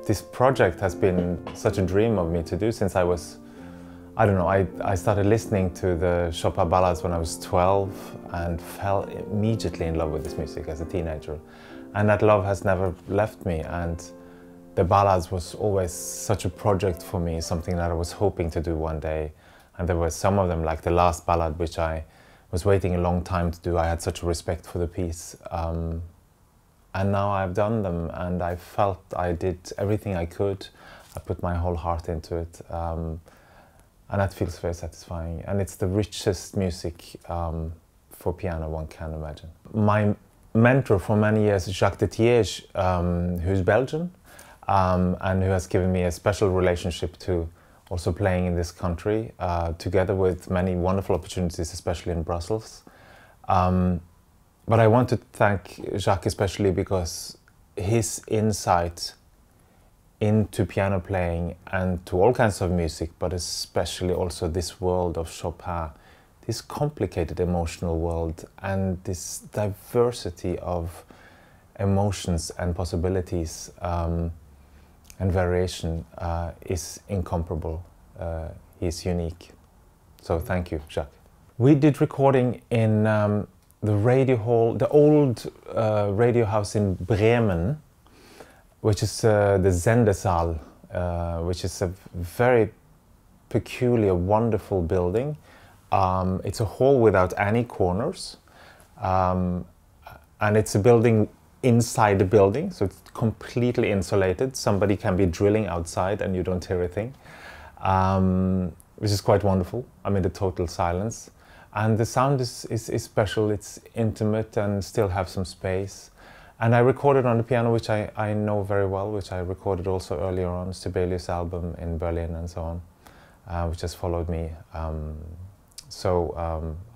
This project has been such a dream of me to do since I was, I don't know, I started listening to the Chopin ballads when I was 12 and fell immediately in love with this music as a teenager. And that love has never left me, and the ballads was always such a project for me, something that I was hoping to do one day. And there were some of them, like the last ballad, which I was waiting a long time to do. I had such a respect for the piece. And now I've done them, and I felt I did everything I could. I put my whole heart into it. And that feels very satisfying. And it's the richest music for piano one can imagine. My mentor for many years, Jacques de Thiège, who's Belgian, and who has given me a special relationship to also playing in this country, together with many wonderful opportunities, especially in Brussels. But I want to thank Jacques especially because his insight into piano playing and to all kinds of music, but especially also this world of Chopin, this complicated emotional world and this diversity of emotions and possibilities and variation is incomparable. He's unique. So thank you, Jacques. We did recording in the radio hall, the old radio house in Bremen, which is the Sendesaal, which is a very peculiar, wonderful building. It's a hall without any corners, and it's a building inside the building, so it's completely insulated. Somebody can be drilling outside and you don't hear a thing, which is quite wonderful. I mean, the total silence. And the sound is special, it's intimate and still have some space. And I recorded on the piano, which I know very well, which I recorded also earlier on, Sibelius' album in Berlin and so on, which has followed me. So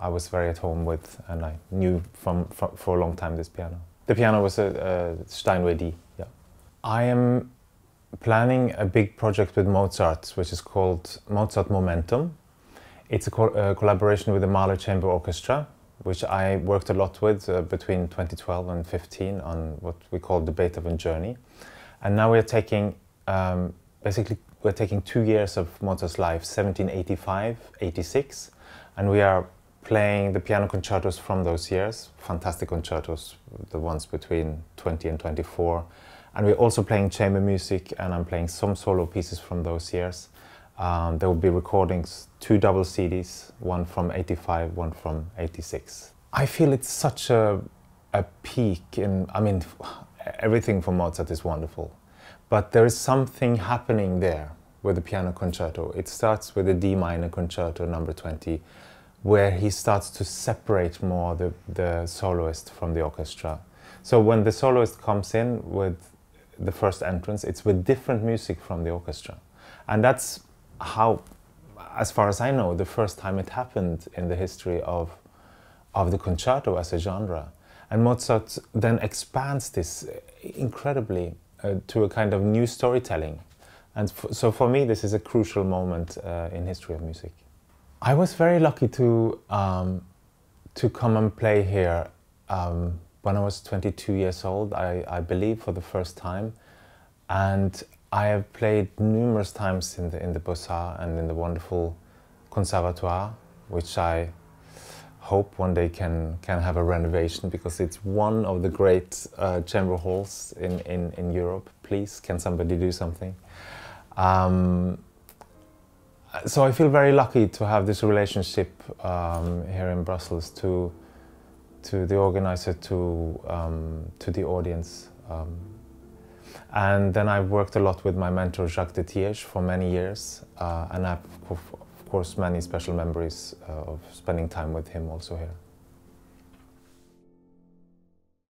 I was very at home with, and I knew for a long time this piano. The piano was a Steinway D, yeah. I am planning a big project with Mozart, which is called Mozart Momentum. It's a collaboration with the Mahler Chamber Orchestra, which I worked a lot with between 2012 and 2015 on what we call the Beethoven Journey. And now we're taking, basically, we're taking 2 years of Mozart's life, 1785, 86, and we are playing the piano concertos from those years, fantastic concertos, the ones between 20 and 24. And we're also playing chamber music, and I'm playing some solo pieces from those years. There will be recordings, 2 double CDs, one from 85, one from 86. I feel it's such a peak in, I mean, everything from Mozart is wonderful, but there is something happening there with the piano concerto. It starts with the D minor concerto number 20, where he starts to separate more the soloist from the orchestra. So when the soloist comes in with the first entrance, it's with different music from the orchestra. And that's how, as far as I know, the first time it happened in the history of the concerto as a genre. And Mozart then expands this incredibly to a kind of new storytelling. And so for me, this is a crucial moment in history of music. I was very lucky to come and play here when I was 22 years old, I believe, for the first time. And I have played numerous times in the Beaux-Arts and in the wonderful Conservatoire, which I hope one day can have a renovation, because it's one of the great chamber halls in Europe. Please, can somebody do something? So I feel very lucky to have this relationship here in Brussels to the organizer, to the audience. And then I've worked a lot with my mentor Jacques de Thiège for many years, and I have, of course, many special memories of spending time with him also here.